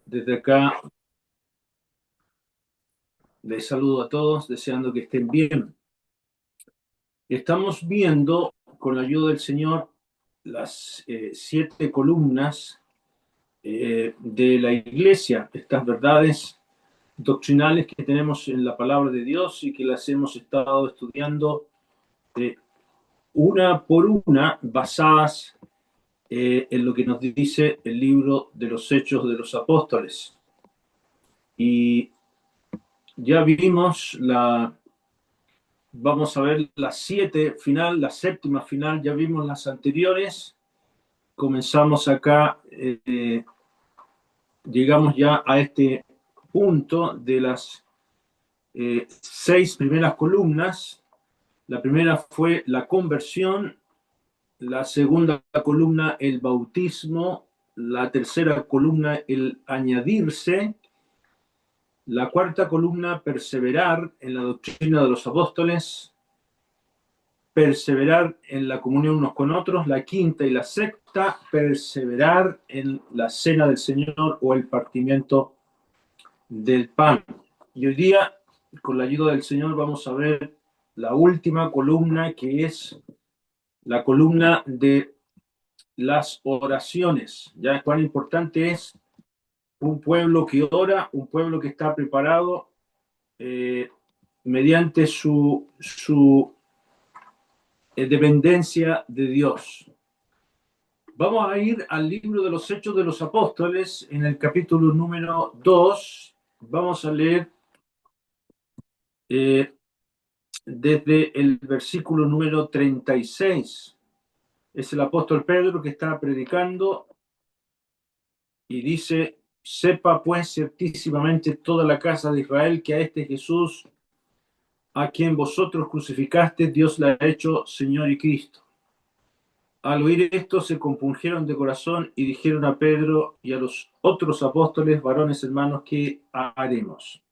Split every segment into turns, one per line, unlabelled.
Desde acá les saludo a todos, deseando que estén bien. Estamos viendo, con la ayuda del Señor, las 7 columnas de la Iglesia, estas verdades doctrinales que tenemos en la palabra de Dios y que las hemos estado estudiando eh, una por una, basadas en lo que nos dice el libro de los Hechos de los Apóstoles. Y ya vimos vamos a ver la séptima final, ya vimos las anteriores, comenzamos acá, llegamos ya a este punto de las 6 primeras columnas. La primera fue la conversión, la segunda columna el bautismo, la tercera columna el añadirse, la cuarta columna perseverar en la doctrina de los apóstoles, perseverar en la comunión unos con otros, la quinta y la sexta, perseverar en la cena del Señor o el partimiento del pan. Y hoy día, con la ayuda del Señor, vamos a ver la última columna, que es la columna de las oraciones. Ya cuán importante es un pueblo que ora, un pueblo que está preparado mediante su dependencia de Dios. Vamos a ir al libro de los Hechos de los Apóstoles, en el capítulo número 2. Vamos a leer desde el versículo número 36. Es el apóstol Pedro que está predicando y dice: sepa pues ciertísimamente toda la casa de Israel que a este Jesús, a quien vosotros crucificaste, Dios le ha hecho Señor y Cristo. Al oír esto se compungieron de corazón y dijeron a Pedro y a los otros apóstoles: varones hermanos, ¿qué haremos?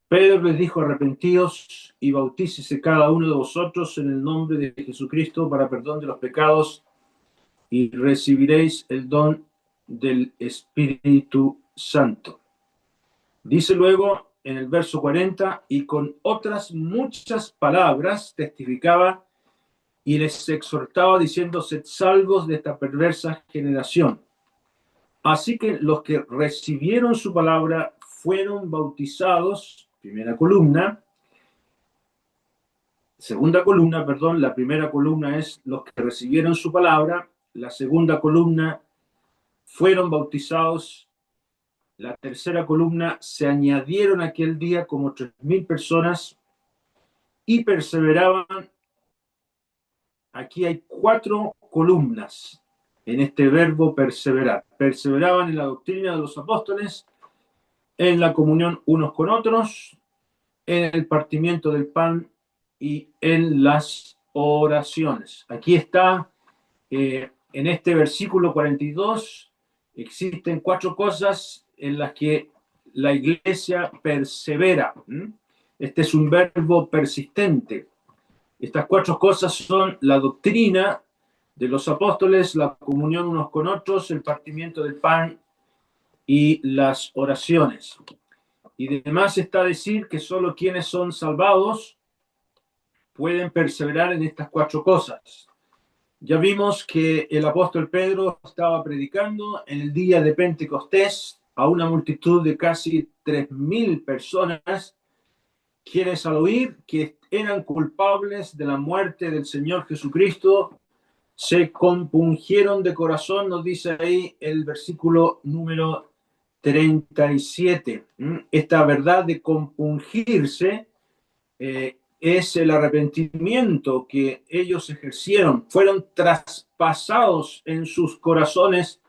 Pedro les dijo: arrepentíos y bautícese cada uno de vosotros en el nombre de Jesucristo para perdón de los pecados y recibiréis el don del Espíritu Santo. Dice luego en el verso 40: y con otras muchas palabras testificaba y les exhortaba diciendo: sed salvos de esta perversa generación. Así que los que recibieron su palabra fueron bautizados. Primera columna. Segunda columna, perdón, la primera columna es los que recibieron su palabra. La segunda columna fueron bautizados. La tercera columna se añadieron aquel día como 3.000 personas y perseveraban. Aquí hay 4 columnas en este verbo perseverar. Perseveraban en la doctrina de los apóstoles, en la comunión unos con otros, en el partimiento del pan y en las oraciones. Aquí está, en este versículo 42, existen 4 cosas en las que la iglesia persevera. Este es un verbo persistente. Estas 4 cosas son la doctrina de los apóstoles, la comunión unos con otros, el partimiento del pan y las oraciones. Y además está a decir que solo quienes son salvados pueden perseverar en estas 4 cosas. Ya vimos que el apóstol Pedro estaba predicando en el día de Pentecostés a una multitud de casi 3.000 personas, quienes al oír que eran culpables de la muerte del Señor Jesucristo, se compungieron de corazón, nos dice ahí el versículo número 37. Esta verdad de compungirse es el arrepentimiento que ellos ejercieron, fueron traspasados en sus corazones,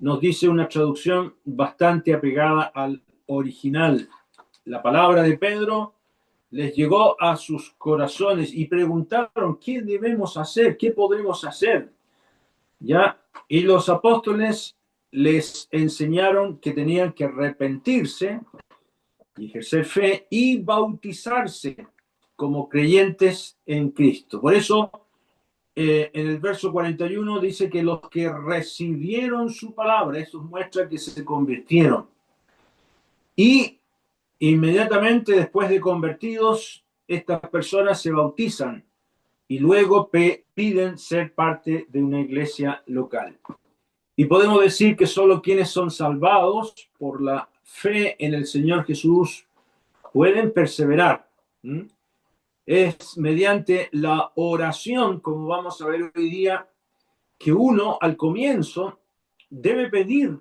nos dice una traducción bastante apegada al original. La palabra de Pedro les llegó a sus corazones y preguntaron: ¿qué debemos hacer? ¿Qué podremos hacer? ¿Ya? Y los apóstoles les enseñaron que tenían que arrepentirse y ejercer fe y bautizarse como creyentes en Cristo. Por eso, en el verso 41 dice que los que recibieron su palabra, eso muestra que se convirtieron. Y inmediatamente después de convertidos, estas personas se bautizan y luego piden ser parte de una iglesia local. Y podemos decir que solo quienes son salvados por la fe en el Señor Jesús pueden perseverar. Es mediante la oración, como vamos a ver hoy día, que uno al comienzo debe pedir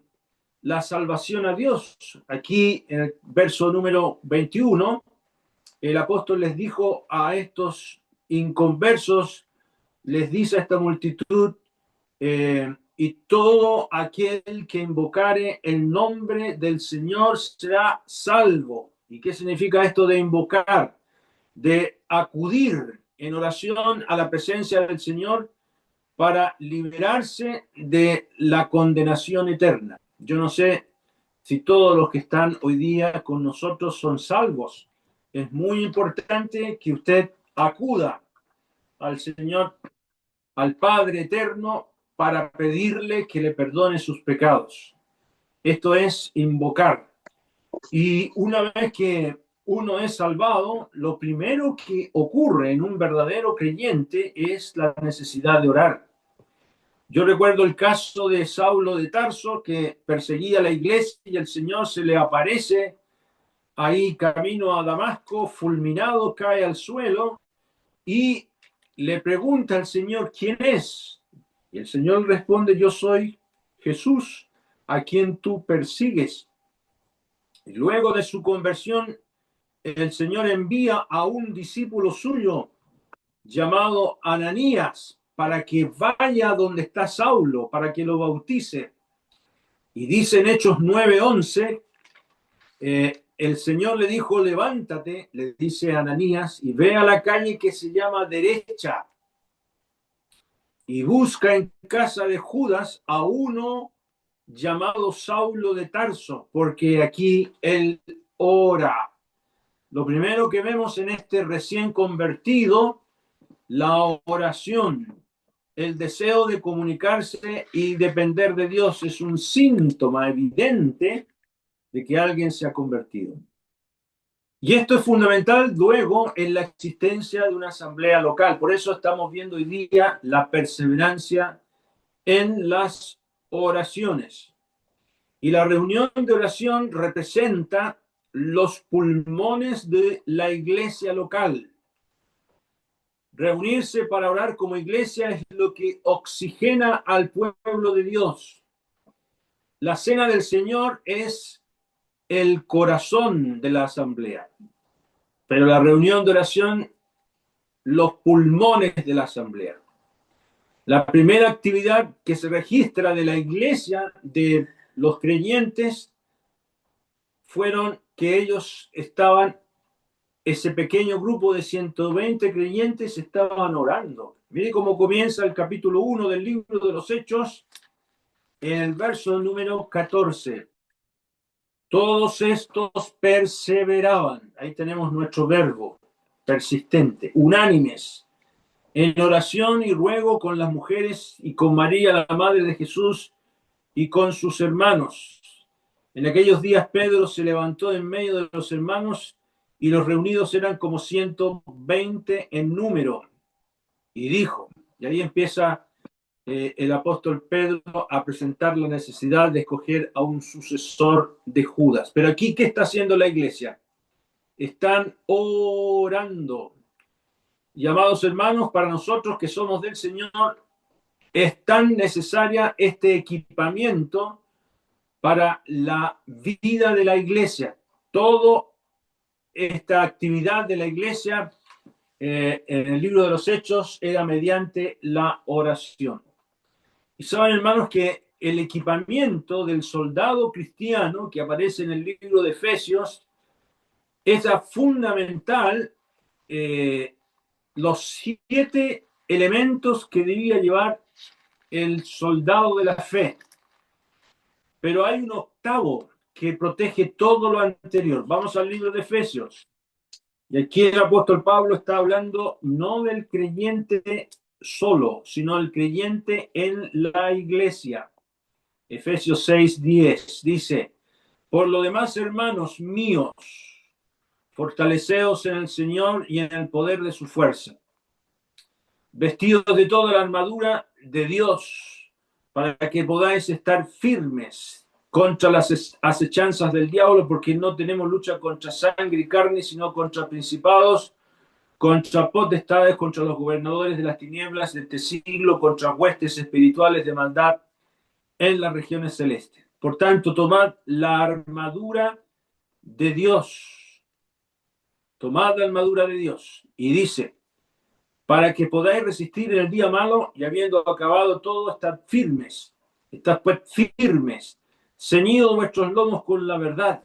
la salvación a Dios. Aquí en el verso número 21, el apóstol les dijo a estos inconversos, les dice a esta multitud, y todo aquel que invocare el nombre del Señor será salvo. ¿Y qué significa esto de invocar? De acudir en oración a la presencia del Señor para liberarse de la condenación eterna. Yo no sé si todos los que están hoy día con nosotros son salvos. Es muy importante que usted acuda al Señor, al Padre eterno, para pedirle que le perdone sus pecados. Esto es invocar. Y una vez que uno es salvado, lo primero que ocurre en un verdadero creyente es la necesidad de orar. Yo recuerdo el caso de Saulo de Tarso, que perseguía a la iglesia y el Señor se le aparece ahí camino a Damasco, fulminado, cae al suelo y le pregunta al Señor, ¿quién es? Y el Señor responde, yo soy Jesús, a quien tú persigues. Y luego de su conversión, el Señor envía a un discípulo suyo llamado Ananías para que vaya donde está Saulo, para que lo bautice. Y dice en Hechos 9:11, el Señor le dijo, levántate, le dice a Ananías, y ve a la calle que se llama Derecha, y busca en casa de Judas a uno llamado Saulo de Tarso, porque aquí él ora. Lo primero que vemos en este recién convertido, la oración, el deseo de comunicarse y depender de Dios es un síntoma evidente de que alguien se ha convertido. Y esto es fundamental luego en la existencia de una asamblea local. Por eso estamos viendo hoy día la perseverancia en las oraciones. Y la reunión de oración representa los pulmones de la iglesia local. Reunirse para orar como iglesia es lo que oxigena al pueblo de Dios. La cena del Señor es el corazón de la asamblea, pero la reunión de oración, los pulmones de la asamblea. La primera actividad que se registra de la iglesia, de los creyentes, fueron que ellos estaban, ese pequeño grupo de 120 creyentes estaban orando. Mire cómo comienza el capítulo 1 del libro de los Hechos, en el verso número 14. Todos estos perseveraban, ahí tenemos nuestro verbo, persistente, unánimes, en oración y ruego con las mujeres y con María, la madre de Jesús, y con sus hermanos. En aquellos días Pedro se levantó en medio de los hermanos y los reunidos eran como 120 en número. Y dijo, y ahí empieza el apóstol Pedro a presentar la necesidad de escoger a un sucesor de Judas. Pero aquí, ¿qué está haciendo la iglesia? Están orando. Y amados hermanos, para nosotros que somos del Señor, es tan necesaria este equipamiento para la vida de la iglesia. Toda esta actividad de la iglesia en el libro de los Hechos era mediante la oración. Y saben, hermanos, que el equipamiento del soldado cristiano que aparece en el libro de Efesios es fundamental, los 7 elementos que debía llevar el soldado de la fe. Pero hay un octavo que protege todo lo anterior. Vamos al libro de Efesios. Y aquí el apóstol Pablo está hablando no del creyente solo, sino del creyente en la iglesia. Efesios 6:10 dice, Por lo demás, hermanos míos, fortaleceos en el Señor y en el poder de su fuerza, vestidos de toda la armadura de Dios, para que podáis estar firmes contra las acechanzas del diablo, porque no tenemos lucha contra sangre y carne, sino contra principados, contra potestades, contra los gobernadores de las tinieblas de este siglo, contra huestes espirituales de maldad en las regiones celestes. Por tanto, tomad la armadura de Dios, tomad la armadura de Dios, y dice, para que podáis resistir en el día malo y habiendo acabado todo, estad pues firmes, ceñidos vuestros lomos con la verdad,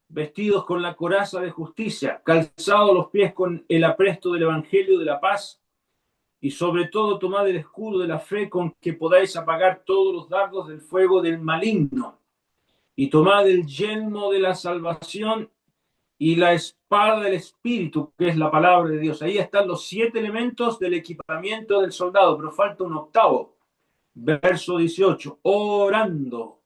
vestidos con la coraza de justicia, calzados los pies con el apresto del evangelio de la paz, y sobre todo tomad el escudo de la fe con que podáis apagar todos los dardos del fuego del maligno, y tomad el yelmo de la salvación y la espada del Espíritu, que es la palabra de Dios. Ahí están los 7 elementos del equipamiento del soldado, pero falta un octavo. Verso 18, orando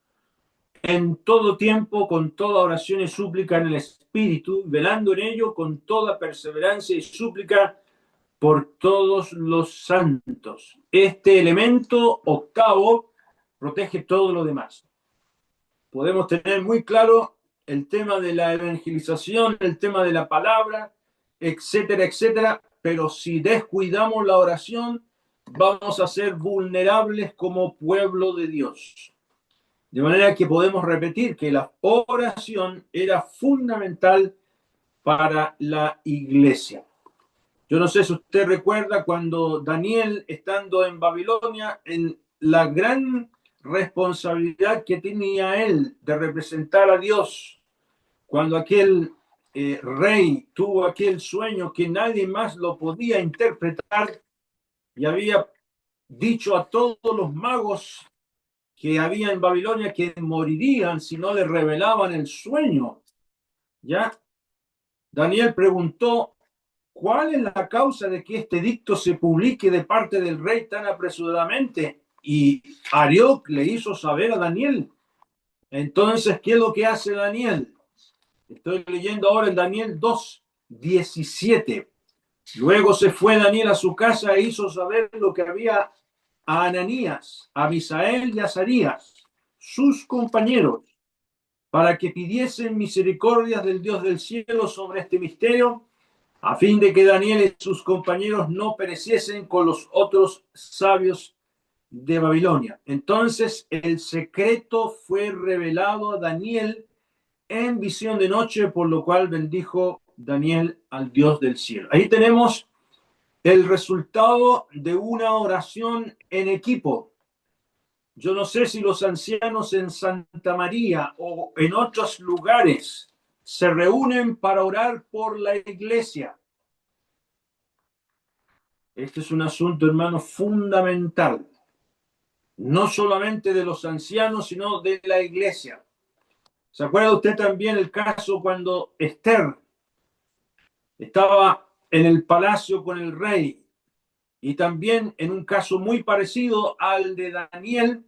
en todo tiempo, con toda oración y súplica en el Espíritu, velando en ello con toda perseverancia y súplica por todos los santos. Este elemento octavo protege todo lo demás. Podemos tener muy claro el tema de la evangelización, el tema de la palabra, etcétera, etcétera, pero si descuidamos la oración, vamos a ser vulnerables como pueblo de Dios. De manera que podemos repetir que la oración era fundamental para la iglesia. Yo no sé si usted recuerda cuando Daniel, estando en Babilonia, en la gran responsabilidad que tenía él de representar a Dios, cuando aquel rey tuvo aquel sueño que nadie más lo podía interpretar y había dicho a todos los magos que había en Babilonia que morirían si no le revelaban el sueño. ¿Ya? Daniel preguntó, ¿cuál es la causa de que este edicto se publique de parte del rey tan apresuradamente? Y Arioc le hizo saber a Daniel. Entonces, ¿qué es lo que hace Daniel? Estoy leyendo ahora en Daniel 2:17. Luego se fue Daniel a su casa e hizo saber lo que había a Ananías, a Misael y a Azarías, sus compañeros, para que pidiesen misericordias del Dios del cielo sobre este misterio, a fin de que Daniel y sus compañeros no pereciesen con los otros sabios de Babilonia. Entonces el secreto fue revelado a Daniel en visión de noche, por lo cual bendijo Daniel al Dios del cielo. Ahí tenemos el resultado de una oración en equipo. Yo no sé si los ancianos en Santa María o en otros lugares se reúnen para orar por la iglesia. Este es un asunto, hermano, fundamental. No solamente de los ancianos, sino de la iglesia. ¿Se acuerda usted también el caso cuando Esther estaba en el palacio con el rey? Y también en un caso muy parecido al de Daniel,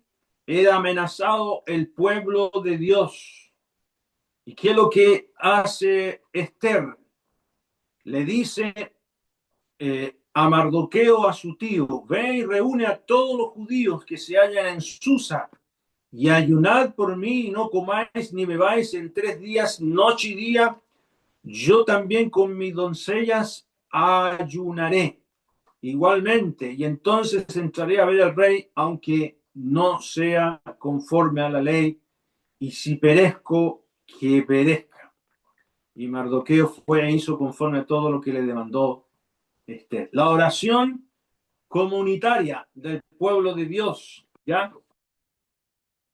era amenazado el pueblo de Dios. ¿Y qué es lo que hace Esther? Le dice a Mardoqueo, a su tío, ve y reúne a todos los judíos que se hallan en Susa y ayunad por mí y no comáis ni bebáis en 3 días, noche y día. Yo también con mis doncellas ayunaré igualmente, y entonces entraré a ver al rey, aunque no sea conforme a la ley, y si perezco, que perezca. Y Mardoqueo fue e hizo conforme a todo lo que le demandó Esther. La oración comunitaria del pueblo de Dios, ¿ya?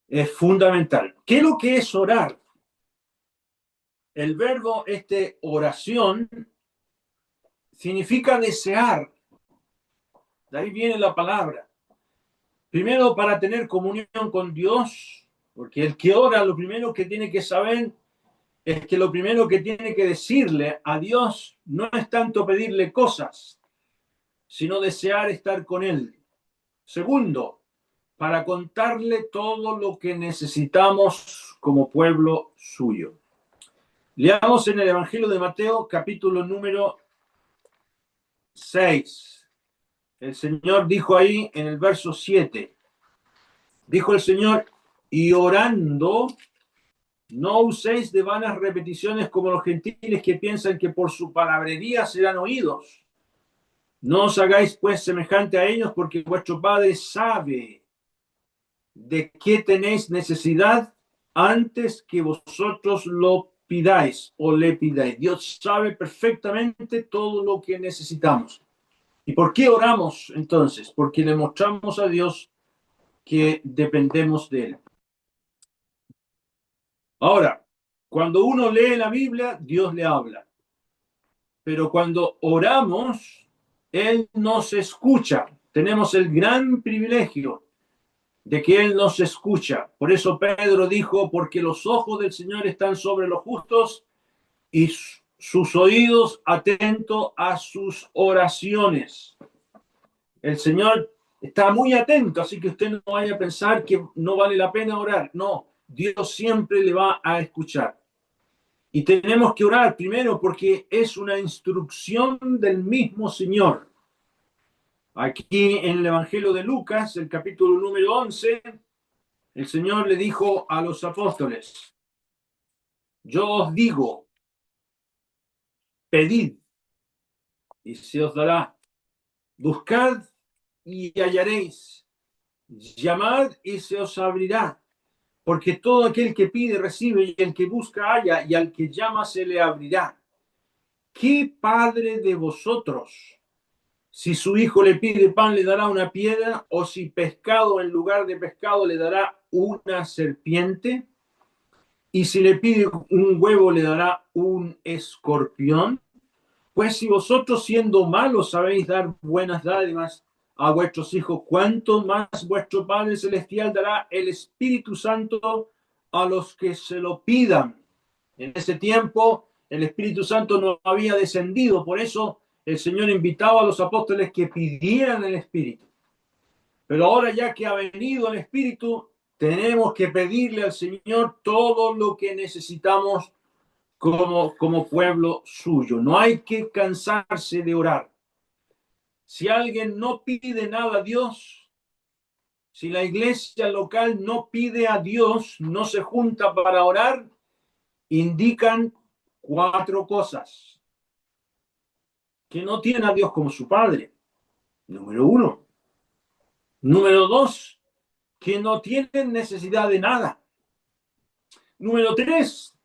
Es fundamental. ¿Qué es lo que es orar? El verbo, oración, significa desear. De ahí viene la palabra. Primero, para tener comunión con Dios, porque el que ora, lo primero que tiene que saber es que lo primero que tiene que decirle a Dios no es tanto pedirle cosas, sino desear estar con Él. Segundo, para contarle todo lo que necesitamos como pueblo suyo. Leamos en el Evangelio de Mateo, capítulo número 6. El Señor dijo ahí en el verso 7, dijo el Señor, y orando, no uséis de vanas repeticiones como los gentiles que piensan que por su palabrería serán oídos. No os hagáis pues semejante a ellos, porque vuestro Padre sabe de qué tenéis necesidad antes que vosotros lo pidáis o le pidáis. Dios sabe perfectamente todo lo que necesitamos. ¿Y por qué oramos entonces? Porque le mostramos a Dios que dependemos de Él. Ahora, cuando uno lee la Biblia, Dios le habla. Pero cuando oramos, Él nos escucha. Tenemos el gran privilegio de que Él nos escucha. Por eso Pedro dijo, porque los ojos del Señor están sobre los justos y sus oídos atentos a sus oraciones. El Señor está muy atento, así que usted no vaya a pensar que no vale la pena orar. No, Dios siempre le va a escuchar. Y tenemos que orar primero porque es una instrucción del mismo Señor. Aquí en el Evangelio de Lucas, el capítulo número 11, el Señor le dijo a los apóstoles, yo os digo, pedid y se os dará, buscad y hallaréis, llamad y se os abrirá, porque todo aquel que pide recibe y el que busca halla y al que llama se le abrirá. ¿Qué padre de vosotros, si su hijo le pide pan, le dará una piedra, o si pescado en lugar de pescado le dará una serpiente? Y si le pide un huevo, le dará un escorpión. Pues si vosotros siendo malos sabéis dar buenas dádivas a vuestros hijos, ¿cuánto más vuestro Padre Celestial dará el Espíritu Santo a los que se lo pidan? En ese tiempo el Espíritu Santo no había descendido, por eso el Señor invitaba a los apóstoles que pidieran el Espíritu. Pero ahora ya que ha venido el Espíritu, tenemos que pedirle al Señor todo lo que necesitamos como pueblo suyo. No hay que cansarse de orar. Si alguien no pide nada a Dios, si la iglesia local no pide a Dios, no se junta para orar, indican 4 cosas. Que no tiene a Dios como su Padre, número 1. Número 2, que no tienen necesidad de nada. Número 3,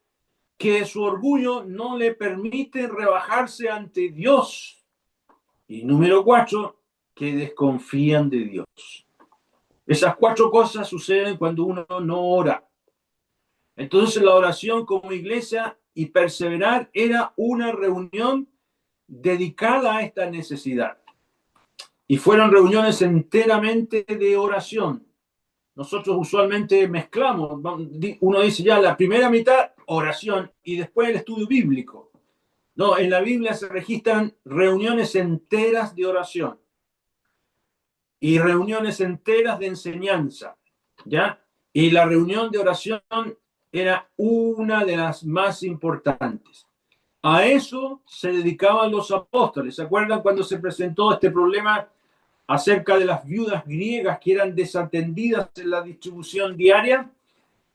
que su orgullo no le permite rebajarse ante Dios. Y número 4, que desconfían de Dios. Esas 4 cosas suceden cuando uno no ora. Entonces la oración como iglesia y perseverar era una reunión dedicada a esta necesidad. Y fueron reuniones enteramente de oración. Nosotros usualmente mezclamos, uno dice ya la primera mitad oración y después el estudio bíblico. No, en la Biblia se registran reuniones enteras de oración y reuniones enteras de enseñanza, ¿ya? Y la reunión de oración era una de las más importantes. A eso se dedicaban los apóstoles. ¿Se acuerdan cuando se presentó este problema acerca de las viudas griegas que eran desatendidas en la distribución diaria?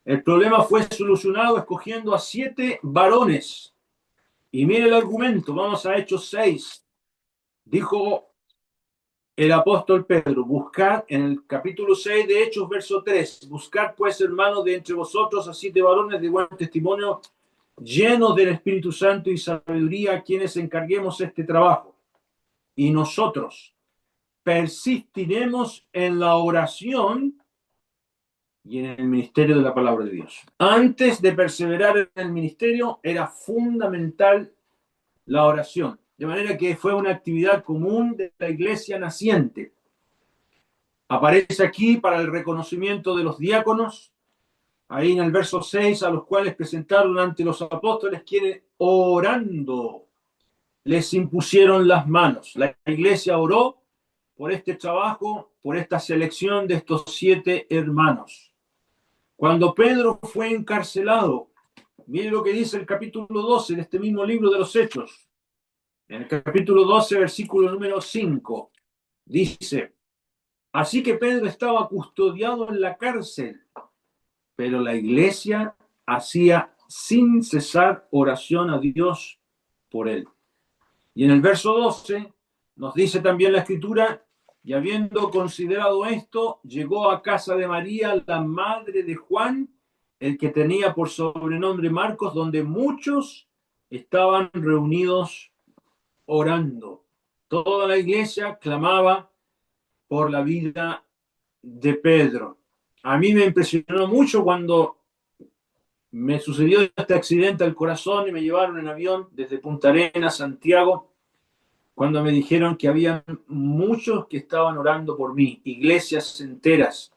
El problema fue solucionado escogiendo a 7 varones. Y mire el argumento, vamos a Hechos 6. Dijo el apóstol Pedro, buscad, en el capítulo 6 de Hechos, verso 3, buscad pues, hermanos, de entre vosotros a 7 varones de buen testimonio, llenos del Espíritu Santo y sabiduría, a quienes encarguemos este trabajo. Y nosotros persistiremos en la oración y en el ministerio de la palabra de Dios. Antes de perseverar en el ministerio, era fundamental la oración. De manera que fue una actividad común de la iglesia naciente. Aparece aquí para el reconocimiento de los diáconos, ahí en el verso 6, a los cuales presentaron ante los apóstoles, quienes orando les impusieron las manos. La iglesia oró por este trabajo, por esta selección de estos 7 hermanos. Cuando Pedro fue encarcelado, mire lo que dice el capítulo 12 de este mismo libro de los Hechos. En el capítulo 12, versículo número 5, dice: así que Pedro estaba custodiado en la cárcel, pero la iglesia hacía sin cesar oración a Dios por él. Y en el verso 12 nos dice también la escritura: y habiendo considerado esto, llegó a casa de María, la madre de Juan, el que tenía por sobrenombre Marcos, donde muchos estaban reunidos orando. Toda la iglesia clamaba por la vida de Pedro. A mí me impresionó mucho cuando me sucedió este accidente al corazón y me llevaron en avión desde Punta Arenas, Santiago, cuando me dijeron que había muchos que estaban orando por mí, iglesias enteras.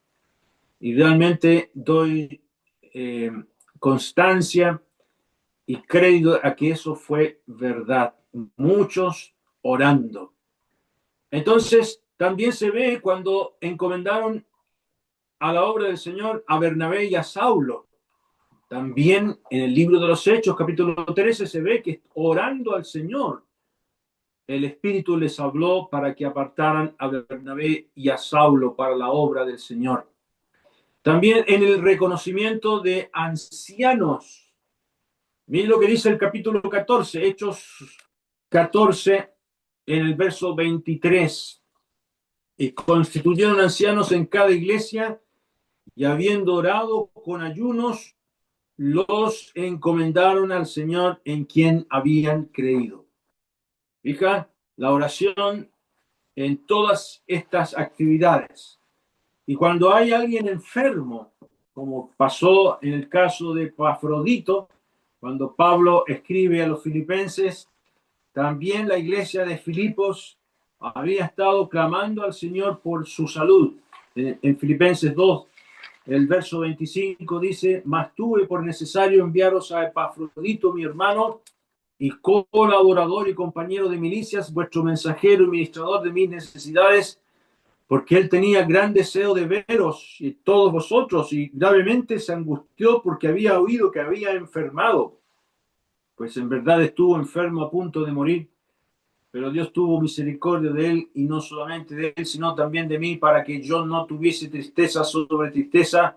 Y realmente doy constancia y crédito a que eso fue verdad. Muchos orando. Entonces, también se ve cuando encomendaron a la obra del Señor a Bernabé y a Saulo. También en el libro de los Hechos, capítulo 13, se ve que orando al Señor, el Espíritu les habló para que apartaran a Bernabé y a Saulo para la obra del Señor. También en el reconocimiento de ancianos. Miren lo que dice el capítulo 14, Hechos 14, en el verso 23. Y constituyeron ancianos en cada iglesia, y habiendo orado con ayunos, los encomendaron al Señor en quien habían creído. Fija, la oración en todas estas actividades. Y cuando hay alguien enfermo, como pasó en el caso de Epafrodito, cuando Pablo escribe a los filipenses, también la iglesia de Filipos había estado clamando al Señor por su salud. En Filipenses 2, el verso 25 dice: mas tuve por necesario enviaros a Epafrodito, mi hermano y colaborador y compañero de milicias, vuestro mensajero y ministrador de mis necesidades, porque él tenía gran deseo de veros y todos vosotros, y gravemente se angustió porque había oído que había enfermado, pues en verdad estuvo enfermo a punto de morir, pero Dios tuvo misericordia de él, y no solamente de él, sino también de mí, para que yo no tuviese tristeza sobre tristeza.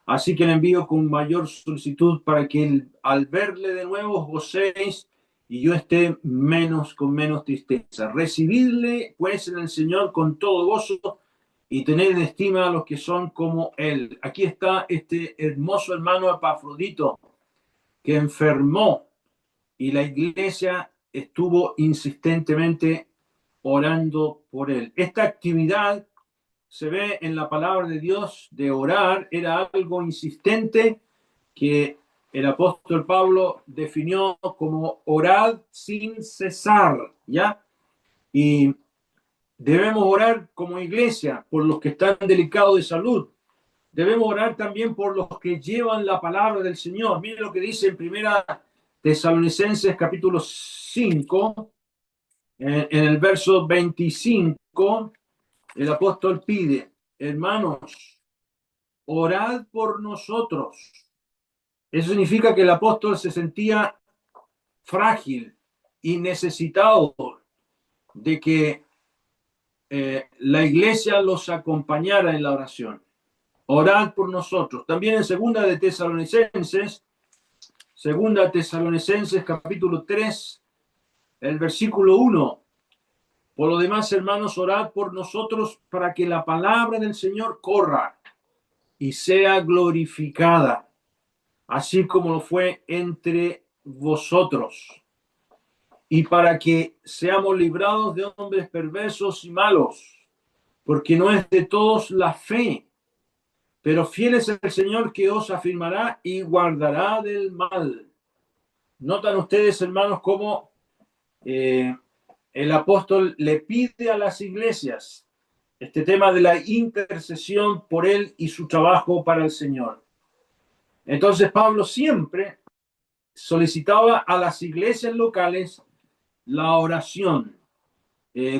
Así que le envío con mayor solicitud, para que al verle de nuevo os gocéis y yo esté con menos tristeza. Recibidle pues en el Señor con todo gozo y tened en estima a los que son como él. Aquí está este hermoso hermano Epafrodito, que enfermó, y la iglesia estuvo insistentemente orando por él. Esta actividad se ve en la palabra de Dios de orar, era algo insistente que el apóstol Pablo definió como orad sin cesar, ¿ya? Y debemos orar como iglesia por los que están delicados de salud. Debemos orar también por los que llevan la palabra del Señor. Miren lo que dice en Primera Tesalonicenses capítulo 5, en el verso 25, el apóstol pide: hermanos, orad por nosotros. Eso significa que el apóstol se sentía frágil y necesitado de que la iglesia los acompañara en la oración. Orad por nosotros. También en segunda Tesalonicenses capítulo 3, el versículo 1. Por lo demás, hermanos, orad por nosotros para que la palabra del Señor corra y sea glorificada, así como lo fue entre vosotros, y para que seamos librados de hombres perversos y malos, porque no es de todos la fe, pero fiel es el Señor, que os afirmará y guardará del mal. Notan ustedes, hermanos, cómo el apóstol le pide a las iglesias este tema de la intercesión por él y su trabajo para el Señor. Entonces Pablo siempre solicitaba a las iglesias locales la oración.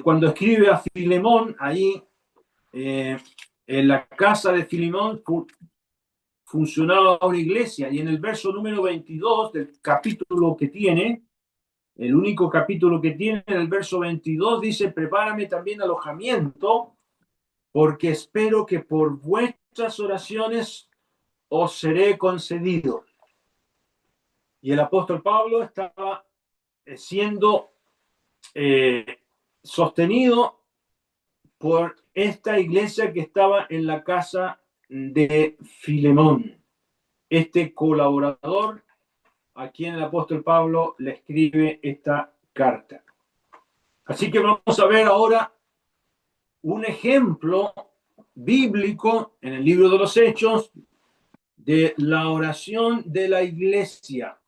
Cuando escribe a Filemón, ahí en la casa de Filemón funcionaba una iglesia. Y en el verso número 22 del capítulo que tiene, el único capítulo que tiene, en el verso 22 dice: prepárame también alojamiento, porque espero que por vuestras oraciones os seré concedido. Y el apóstol Pablo estaba siendo sostenido por esta iglesia que estaba en la casa de Filemón, este colaborador a quien el apóstol Pablo le escribe esta carta. Así que vamos a ver ahora un ejemplo bíblico en el libro de los Hechos de la oración de la iglesia.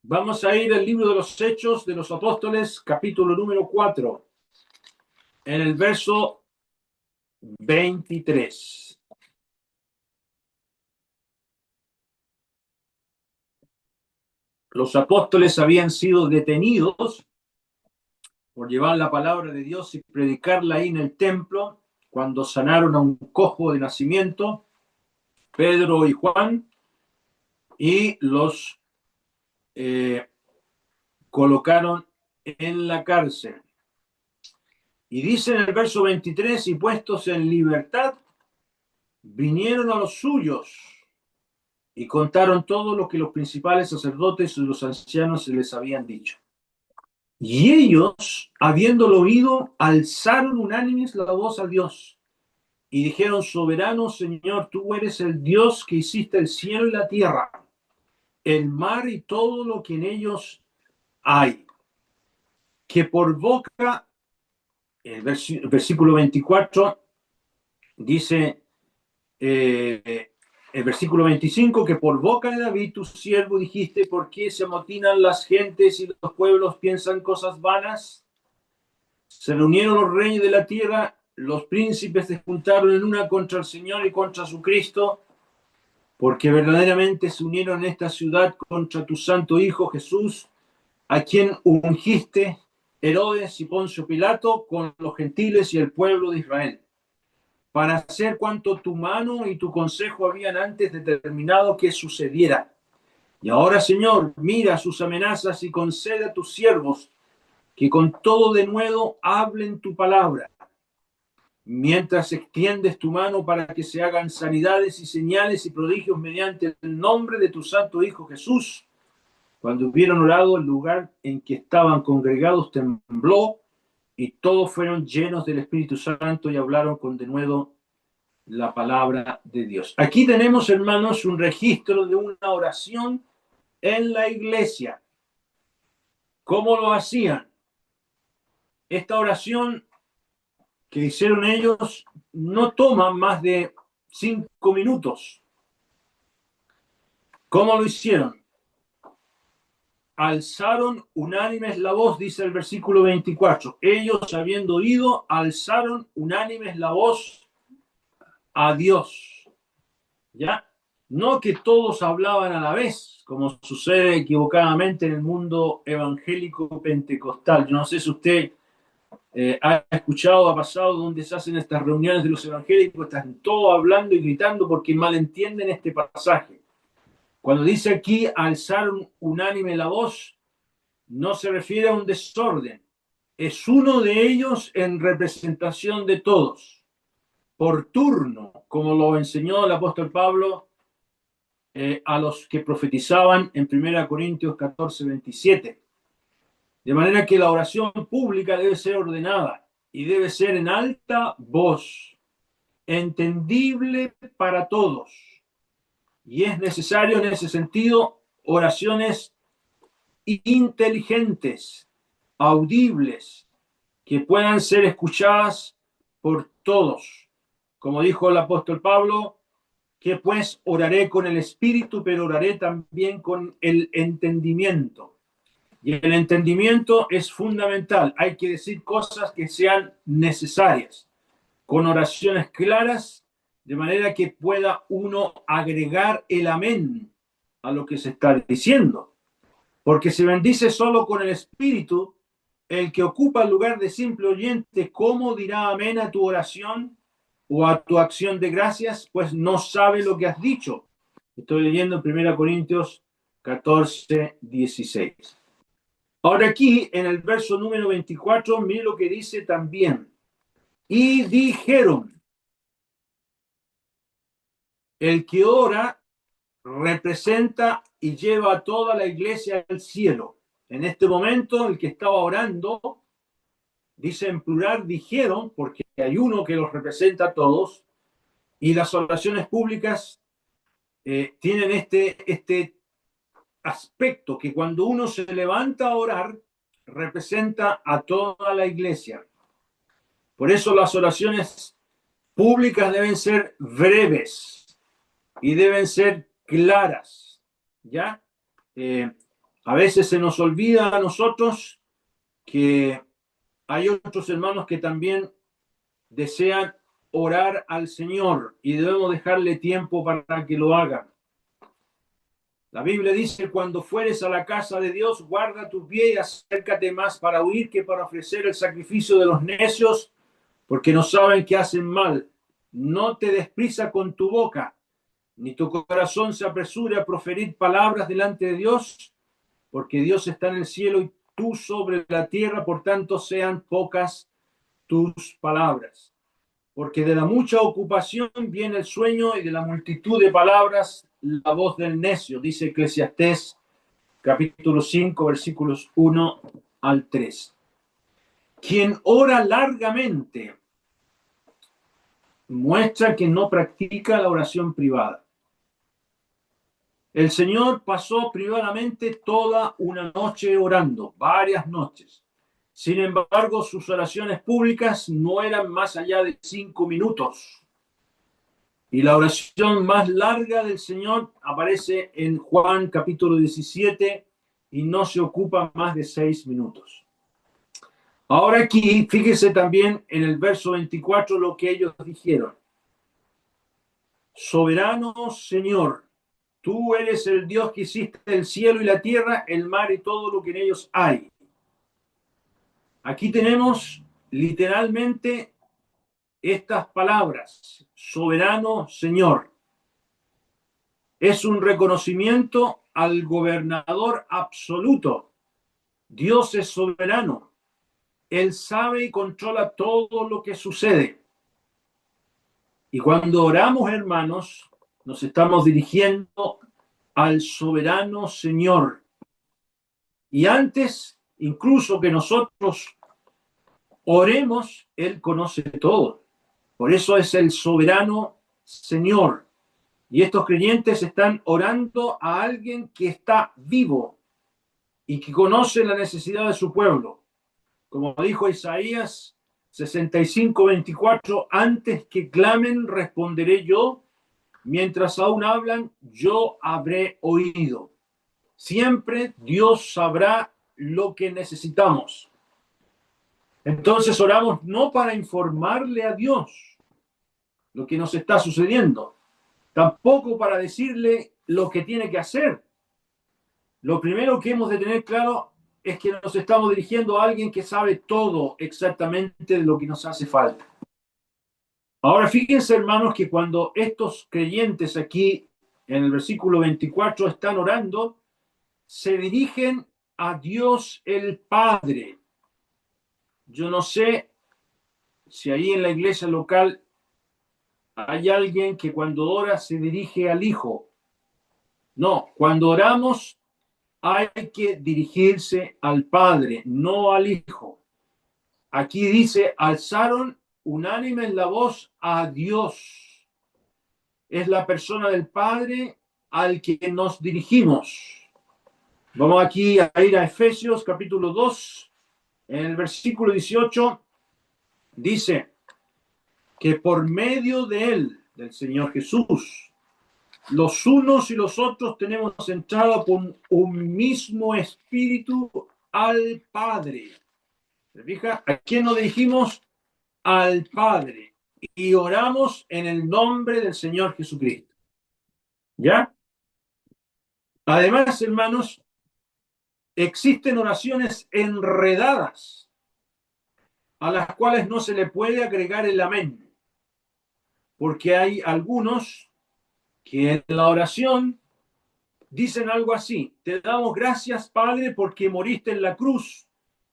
Vamos a ir al libro de los Hechos de los Apóstoles, capítulo número 4, en el verso 23. Los apóstoles habían sido detenidos por llevar la palabra de Dios y predicarla ahí en el templo, cuando sanaron a un cojo de nacimiento, Pedro y Juan, y los colocaron en la cárcel. Y dice en el verso 23: y puestos en libertad, vinieron a los suyos y contaron todo lo que los principales sacerdotes y los ancianos les habían dicho. Y ellos, habiéndolo oído, alzaron unánimes la voz a Dios y dijeron: soberano Señor, tú eres el Dios que hiciste el cielo y la tierra, el mar y todo lo que en ellos hay, que por boca, el versículo 24 dice, el versículo 25, que por boca de David tu siervo dijiste: ¿por qué se amotinan las gentes y los pueblos piensan cosas vanas? Se reunieron los reyes de la tierra, los príncipes se juntaron en una contra el Señor y contra su Cristo, porque verdaderamente se unieron en esta ciudad contra tu santo Hijo Jesús, a quien ungiste Herodes y Poncio Pilato con los gentiles y el pueblo de Israel, para hacer cuanto tu mano y tu consejo habían antes determinado que sucediera. Y ahora, Señor, mira sus amenazas y concede a tus siervos que con todo denuedo hablen tu palabra, mientras extiendes tu mano para que se hagan sanidades y señales y prodigios mediante el nombre de tu santo Hijo Jesús. Cuando hubieron orado, el lugar en que estaban congregados tembló, y todos fueron llenos del Espíritu Santo y hablaron con denuedo la palabra de Dios. Aquí tenemos, hermanos, un registro de una oración en la iglesia. ¿Cómo lo hacían? Esta oración que hicieron ellos no toma más de 5 minutos. ¿Cómo lo hicieron? Alzaron unánimes la voz, dice el versículo 24. Ellos, habiendo oído, alzaron unánimes la voz a Dios. ¿Ya? No que todos hablaban a la vez, como sucede equivocadamente en el mundo evangélico pentecostal. Yo no sé si usted ha escuchado, ha pasado donde se hacen estas reuniones de los evangélicos, están todos hablando y gritando porque malentienden este pasaje. Cuando dice aquí alzaron unánime la voz, no se refiere a un desorden. Es uno de ellos en representación de todos, por turno, como lo enseñó el apóstol Pablo a los que profetizaban en 1 Corintios 14, 27. De manera que la oración pública debe ser ordenada y debe ser en alta voz, entendible para todos. Y es necesario en ese sentido oraciones inteligentes, audibles, que puedan ser escuchadas por todos. Como dijo el apóstol Pablo, que pues oraré con el espíritu, pero oraré también con el entendimiento. Y el entendimiento es fundamental. Hay que decir cosas que sean necesarias, con oraciones claras, de manera que pueda uno agregar el amén a lo que se está diciendo. Porque se bendice solo con el espíritu, el que ocupa el lugar de simple oyente, ¿cómo dirá amén a tu oración? o a tu acción de gracias, pues no sabe lo que has dicho. Estoy leyendo en 1 Corintios 14, 16. Ahora aquí, en el verso número 24, mire lo que dice también. Y dijeron, el que ora representa y lleva a toda la iglesia al cielo. En este momento, el que estaba orando, dice en plural, dijeron, porque hay uno que los representa a todos, y las oraciones públicas tienen este aspecto, que cuando uno se levanta a orar, representa a toda la iglesia. Por eso las oraciones públicas deben ser breves y deben ser claras, ¿ya? A veces se nos olvida a nosotros que hay otros hermanos que también desean orar al Señor y debemos dejarle tiempo para que lo hagan. La Biblia dice, cuando fueres a la casa de Dios, guarda tu pie y acércate más para huir que para ofrecer el sacrificio de los necios, porque no saben que hacen mal. No te des prisa con tu boca, ni tu corazón se apresure a proferir palabras delante de Dios, porque Dios está en el cielo y tú sobre la tierra, por tanto sean pocas tus palabras. Porque de la mucha ocupación viene el sueño y de la multitud de palabras la voz del necio, dice Eclesiastés capítulo 5, versículos 1 al 3. Quien ora largamente muestra que no practica la oración privada. El Señor pasó privadamente toda una noche orando, varias noches. Sin embargo, sus oraciones públicas no eran más allá de 5 minutos. Y la oración más larga del Señor aparece en Juan capítulo 17 y no se ocupa más de 6 minutos. Ahora aquí, fíjese también en el verso 24 lo que ellos dijeron. Soberano Señor, tú eres el Dios que hiciste el cielo y la tierra, el mar y todo lo que en ellos hay. Aquí tenemos literalmente estas palabras, soberano Señor. Es un reconocimiento al gobernador absoluto. Dios es soberano. Él sabe y controla todo lo que sucede. Y cuando oramos, hermanos, nos estamos dirigiendo al soberano Señor. Y antes, incluso que nosotros oremos, Él conoce todo. Por eso es el soberano Señor. Y estos creyentes están orando a alguien que está vivo y que conoce la necesidad de su pueblo. Como dijo Isaías 65:24, antes que clamen, responderé yo. Mientras aún hablan, yo habré oído. Siempre Dios sabrá lo que necesitamos. Entonces oramos no para informarle a Dios lo que nos está sucediendo, tampoco para decirle lo que tiene que hacer. Lo primero que hemos de tener claro es que nos estamos dirigiendo a alguien que sabe todo exactamente de lo que nos hace falta. Ahora fíjense, hermanos, que cuando estos creyentes aquí en el versículo 24 están orando, se dirigen a Dios el Padre. Yo no sé si ahí en la iglesia local hay alguien que cuando ora se dirige al Hijo. No, cuando oramos hay que dirigirse al Padre, no al Hijo. Aquí dice, alzaron unánime en la voz a Dios. Es la persona del Padre al que nos dirigimos. Vamos aquí a ir a Efesios capítulo 2, en el versículo 18, dice que por medio de él, del Señor Jesús, los unos y los otros tenemos entrada con un mismo espíritu al Padre. ¿Se fija? ¿A quién nos dirigimos? Al Padre. Y oramos en el nombre del Señor Jesucristo. ¿Ya? Además, hermanos, existen oraciones enredadas a las cuales no se le puede agregar el amén. porque hay algunos que en la oración dicen algo así: te damos gracias, Padre, porque moriste en la cruz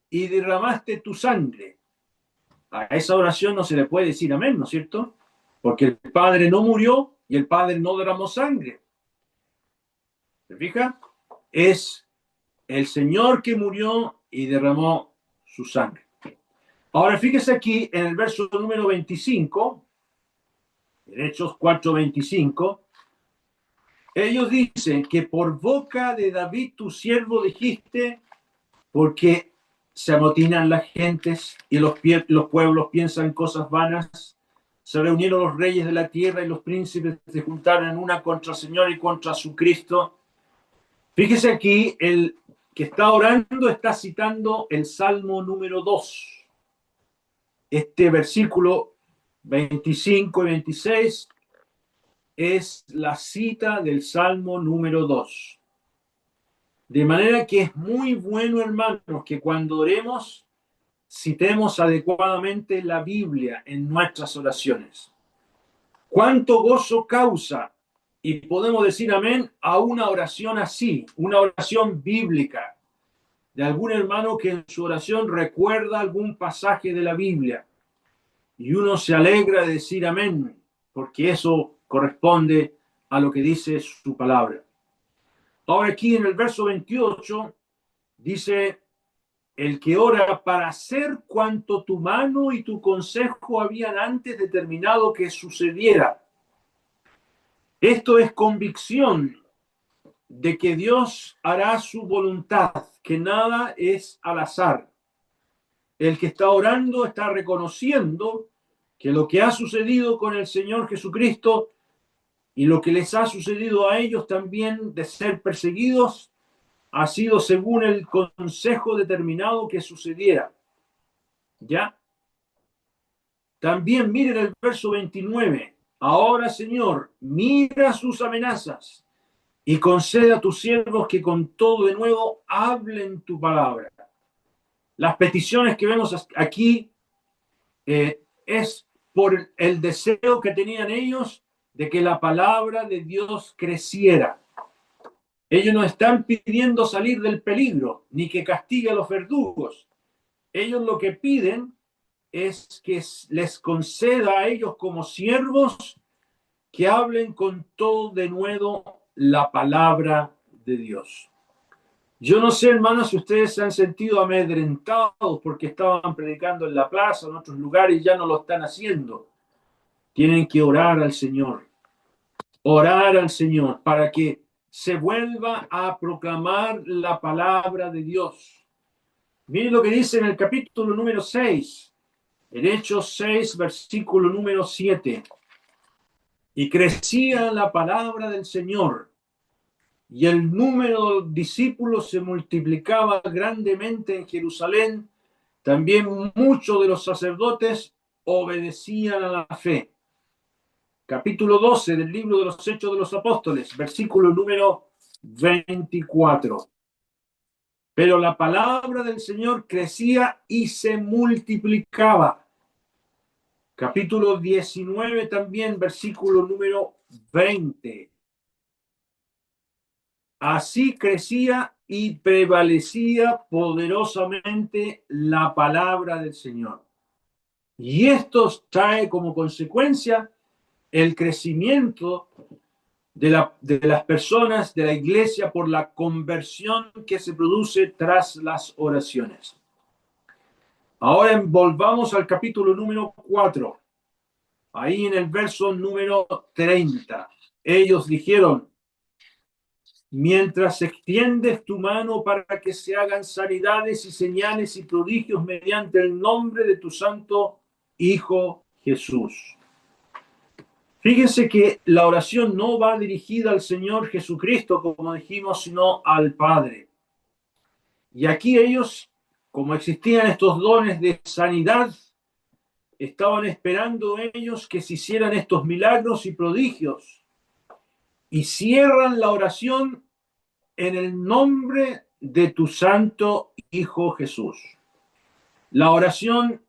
y derramaste tu sangre. A esa oración no se le puede decir amén, ¿no es cierto? Porque el Padre no murió y el Padre no derramó sangre. ¿Se fija? Es el Señor que murió y derramó su sangre. Ahora fíjese aquí en el verso número 25, en Hechos 4:25, ellos dicen que por boca de David tu siervo dijiste, porque se amotinan las gentes y los pueblos piensan cosas vanas. Se reunieron los reyes de la tierra y los príncipes se juntaron en una contra el Señor y contra su Cristo. Fíjese aquí, el que está orando está citando el Salmo número 2. Este versículo 25 y 26 es la cita del Salmo número 2. De manera que es muy bueno, hermanos, que cuando oremos citemos adecuadamente la Biblia en nuestras oraciones. ¿Cuánto gozo causa? Y podemos decir amén a una oración así, una oración bíblica, de algún hermano que en su oración recuerda algún pasaje de la Biblia. Y uno se alegra de decir amén, porque eso corresponde a lo que dice su palabra. Ahora aquí en el verso 28 dice: el que ora para hacer cuanto tu mano y tu consejo habían antes determinado que sucediera. Esto es convicción de que Dios hará su voluntad, que nada es al azar. El que está orando está reconociendo que lo que ha sucedido con el Señor Jesucristo y lo que les ha sucedido a ellos también de ser perseguidos ha sido según el consejo determinado que sucediera. ¿Ya? También miren el verso 29. Ahora, Señor, mira sus amenazas y concede a tus siervos que con todo de nuevo hablen tu palabra. Las peticiones que vemos aquí es por el deseo que tenían ellos de que la palabra de Dios creciera. Ellos no están pidiendo salir del peligro, ni que castigue a los verdugos. Ellos lo que piden es que les conceda a ellos como siervos que hablen con todo de nuevo la palabra de Dios. Yo no sé, hermanos, si ustedes se han sentido amedrentados porque estaban predicando en la plaza o en otros lugares y ya no lo están haciendo. Tienen que orar al Señor para que se vuelva a proclamar la palabra de Dios. Miren lo que dice en el capítulo número 6, en Hechos 6, versículo número 7. Y crecía la palabra del Señor, y el número de discípulos se multiplicaba grandemente en Jerusalén. También muchos de los sacerdotes obedecían a la fe. Capítulo 12 del libro de los Hechos de los Apóstoles, versículo número 24. Pero la palabra del Señor crecía y se multiplicaba. Capítulo 19 también, versículo número 20. Así crecía y prevalecía poderosamente la palabra del Señor. Y esto trae como consecuencia el crecimiento de las personas de la iglesia por la conversión que se produce tras las oraciones. Ahora volvamos al capítulo número 4. Ahí en el verso número 30. Ellos dijeron: mientras extiendes tu mano para que se hagan sanidades y señales y prodigios mediante el nombre de tu santo Hijo Jesús. Fíjense que la oración no va dirigida al Señor Jesucristo, como dijimos, sino al Padre. Y aquí ellos, como existían estos dones de sanidad, estaban esperando ellos que se hicieran estos milagros y prodigios. Y cierran la oración en el nombre de tu santo Hijo Jesús. La oración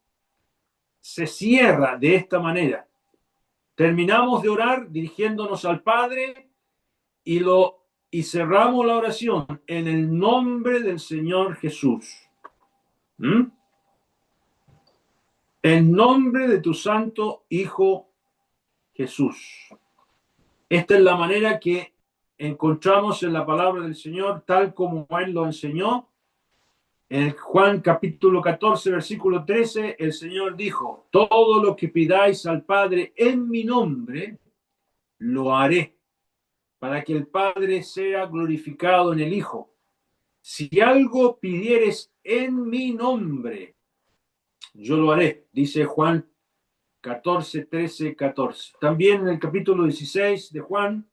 se cierra de esta manera. terminamos de orar dirigiéndonos al Padre y cerramos la oración en el nombre del Señor Jesús. ¿Mm? En nombre de tu santo Hijo Jesús. Esta es la manera que encontramos en la palabra del Señor, tal como Él lo enseñó. En Juan capítulo 14, versículo 13, el Señor dijo: todo lo que pidáis al Padre en mi nombre, lo haré, para que el Padre sea glorificado en el Hijo. Si algo pidieres en mi nombre, yo lo haré, dice Juan 14, 13, 14. También en el capítulo 16 de Juan,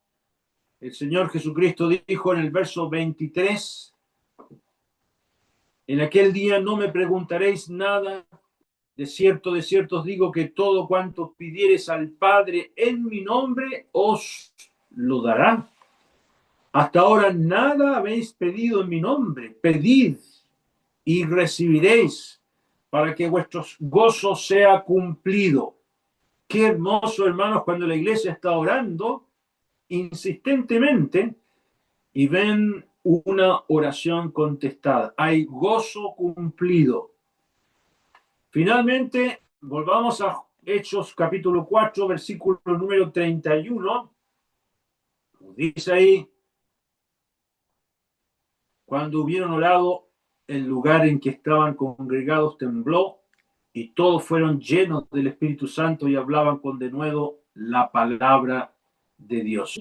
el Señor Jesucristo dijo en el verso 23, en aquel día no me preguntaréis nada, de cierto os digo que todo cuanto pidiereis al Padre en mi nombre, os lo dará. Hasta ahora nada habéis pedido en mi nombre. Pedid y recibiréis, para que vuestro gozo sea cumplido. Qué hermoso, hermanos, cuando la iglesia está orando insistentemente y ven una oración contestada. Hay gozo cumplido. Finalmente, volvamos a Hechos capítulo 4, versículo número 31. Dice ahí: cuando hubieron orado, el lugar en que estaban congregados tembló, y todos fueron llenos del Espíritu Santo y hablaban con denuedo la palabra de Dios.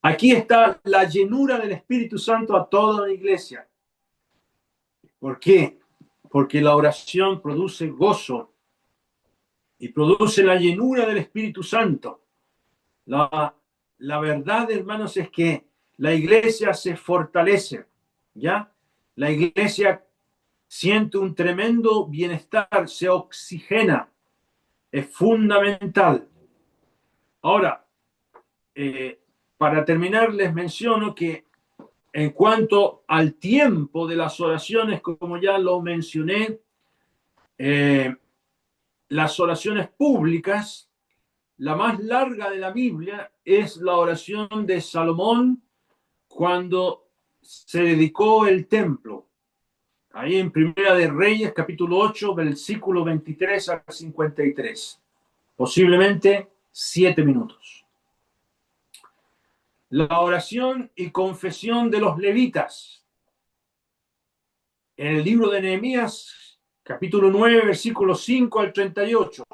Aquí está la llenura del Espíritu Santo a toda la iglesia. ¿Por qué? Porque la oración produce gozo y produce la llenura del Espíritu Santo. La verdad, hermanos, es que la iglesia se fortalece, ¿ya? La iglesia siente un tremendo bienestar, se oxigena, es fundamental. Ahora, para terminar, les menciono que en cuanto al tiempo de las oraciones, como ya lo mencioné, las oraciones públicas, la más larga de la Biblia es la oración de Salomón cuando se dedicó el templo. Ahí en Primera de Reyes, capítulo 8, versículo 23 al 53. Posiblemente 7 minutos. La oración y confesión de los levitas. En el libro de Nehemías, capítulo 9, versículo 5 al 38.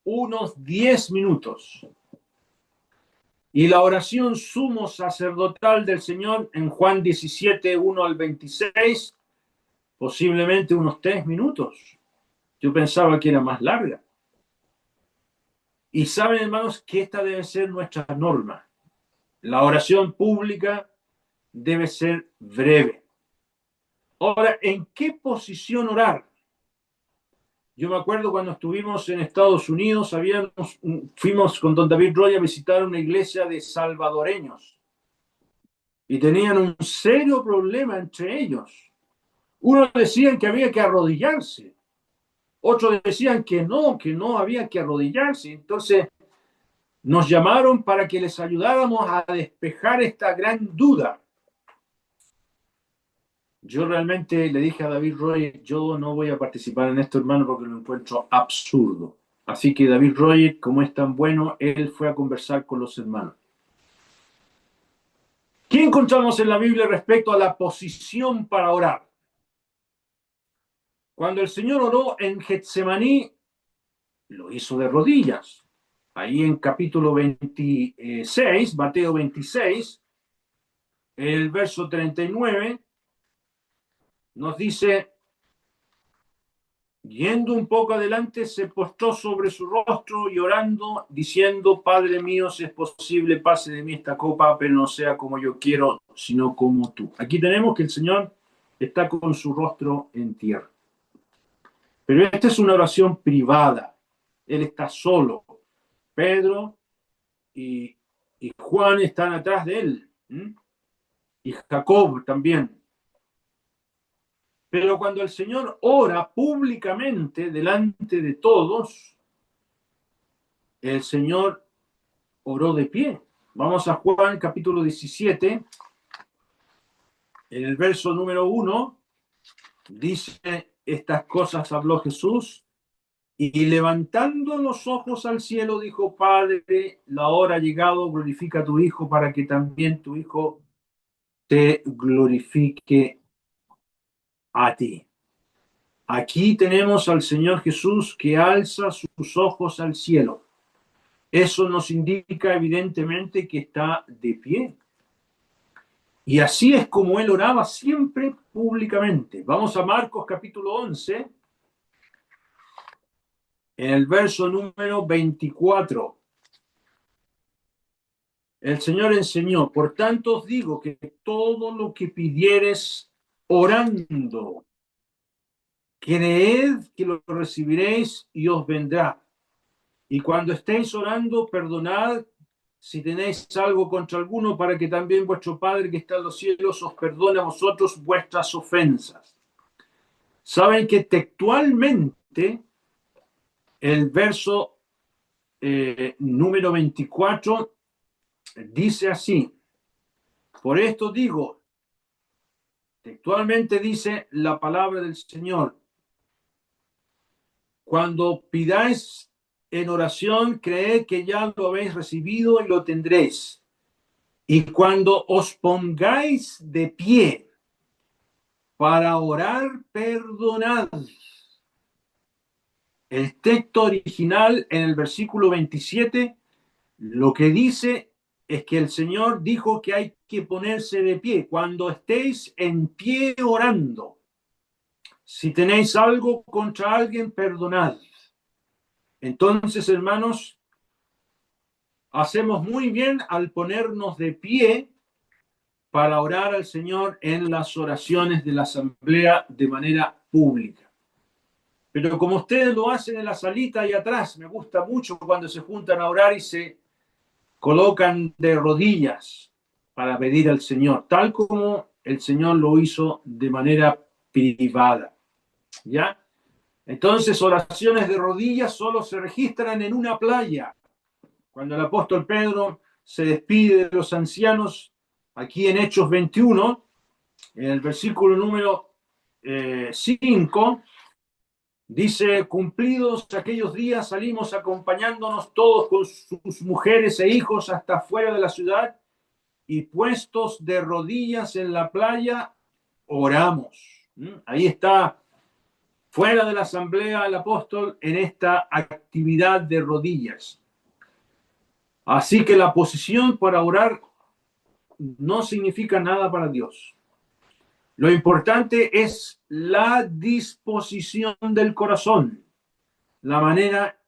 Unos 10 minutos. Y la oración sumo sacerdotal del Señor en Juan 17, 1 al 26, posiblemente unos 3 minutos. Yo pensaba que era más larga. Y saben, hermanos, que esta debe ser nuestra norma. La oración pública debe ser breve. Ahora, ¿en qué posición orar? Yo me acuerdo cuando estuvimos en Estados Unidos, fuimos con don David Roy a visitar una iglesia de salvadoreños y tenían un serio problema entre ellos. Unos decían que había que arrodillarse, otros decían que no había que arrodillarse. Entonces nos llamaron para que les ayudáramos a despejar esta gran duda. Yo realmente le dije a David Roy, yo no voy a participar en esto, hermano, porque lo encuentro absurdo. Así que David Roy, como es tan bueno, él fue a conversar con los hermanos. ¿Qué encontramos en la Biblia respecto a la posición para orar? Cuando el Señor oró en Getsemaní, lo hizo de rodillas. Ahí en capítulo 26, Mateo 26, el verso 39, nos dice: yendo un poco adelante, se postró sobre su rostro y orando, diciendo: Padre mío, si es posible, pase de mí esta copa, pero no sea como yo quiero, sino como tú. Aquí tenemos que el Señor está con su rostro en tierra. Pero esta es una oración privada. Él está solo. Pedro y Juan están atrás de él. Y Jacob también. Pero cuando el Señor ora públicamente delante de todos, el Señor oró de pie. Vamos a Juan capítulo 17, en el verso número 1, dice: estas cosas habló Jesús, y levantando los ojos al cielo dijo: Padre, la hora ha llegado, glorifica a tu Hijo, para que también tu Hijo te glorifique a ti. Aquí tenemos al Señor Jesús que alza sus ojos al cielo. Eso nos indica evidentemente que está de pie. Y así es como él oraba siempre públicamente. Vamos a Marcos capítulo 11, en el verso número 24. El Señor enseñó: por tanto os digo que todo lo que pidiereis orando, creed que lo recibiréis y os vendrá. Y cuando estéis orando, perdonad si tenéis algo contra alguno, para que también vuestro Padre que está en los cielos os perdone a vosotros vuestras ofensas. Saben que textualmente el verso número 24 dice así: por esto digo, textualmente dice la palabra del Señor, cuando pidáis en oración, creed que ya lo habéis recibido y lo tendréis. Y cuando os pongáis de pie para orar, perdonad. El texto original en el versículo 27 lo que dice es que el Señor dijo que hay que ponerse de pie. Cuando estéis en pie orando, si tenéis algo contra alguien, perdonad. Entonces, hermanos, hacemos muy bien al ponernos de pie para orar al Señor en las oraciones de la asamblea de manera pública. Pero como ustedes lo hacen en la salita ahí atrás, me gusta mucho cuando se juntan a orar y se colocan de rodillas para pedir al Señor, tal como el Señor lo hizo de manera privada. ¿Ya? Entonces, oraciones de rodillas solo se registran en una playa. Cuando el apóstol Pedro se despide de los ancianos, aquí en Hechos 21, en el versículo número 5, dice: cumplidos aquellos días, salimos acompañándonos todos con sus mujeres e hijos hasta fuera de la ciudad, y puestos de rodillas en la playa, oramos. Ahí está, fuera de la asamblea, el apóstol en esta actividad de rodillas. Así que la posición para orar no significa nada para Dios. Lo importante es la disposición del corazón, la manera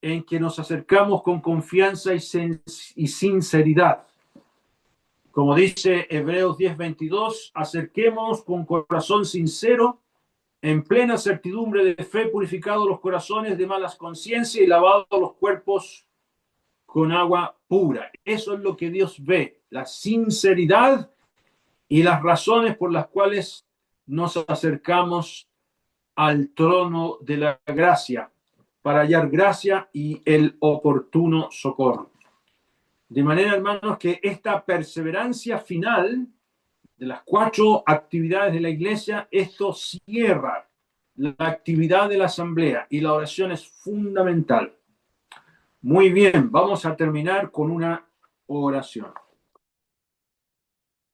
en que nos acercamos con confianza y sinceridad. Como dice Hebreos 10:22, acerquémonos con corazón sincero, en plena certidumbre de fe, purificados los corazones de malas conciencias y lavados los cuerpos con agua pura. Eso es lo que Dios ve, la sinceridad y las razones por las cuales nos acercamos al trono de la gracia para hallar gracia y el oportuno socorro. De manera, hermanos, que esta perseverancia final de las 4 actividades de la iglesia, esto cierra la actividad de la asamblea y la oración es fundamental. Muy bien, vamos a terminar con una oración.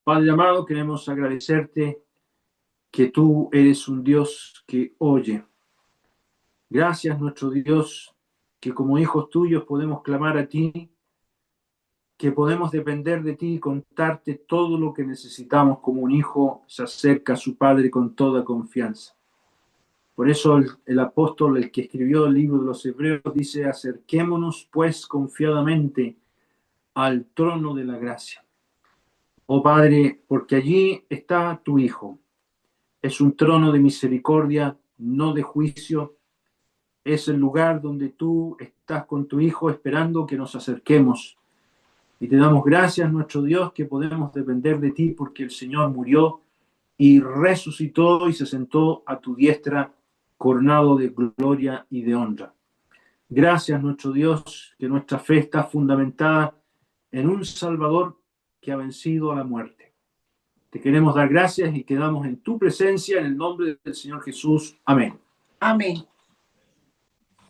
Padre amado, queremos agradecerte que tú eres un Dios que oye. Gracias, nuestro Dios, que como hijos tuyos podemos clamar a ti, que podemos depender de ti y contarte todo lo que necesitamos, como un hijo se acerca a su padre con toda confianza. Por eso el apóstol, el que escribió el libro de los Hebreos, dice: acerquémonos pues confiadamente al trono de la gracia. Oh Padre, porque allí está tu Hijo. Es un trono de misericordia, no de juicio. Es el lugar donde tú estás con tu Hijo esperando que nos acerquemos. Y te damos gracias, nuestro Dios, que podemos depender de ti, porque el Señor murió y resucitó y se sentó a tu diestra, coronado de gloria y de honra. Gracias, nuestro Dios, que nuestra fe está fundamentada en un Salvador que ha vencido a la muerte. Te queremos dar gracias y quedamos en tu presencia en el nombre del Señor Jesús. Amén.
Amén.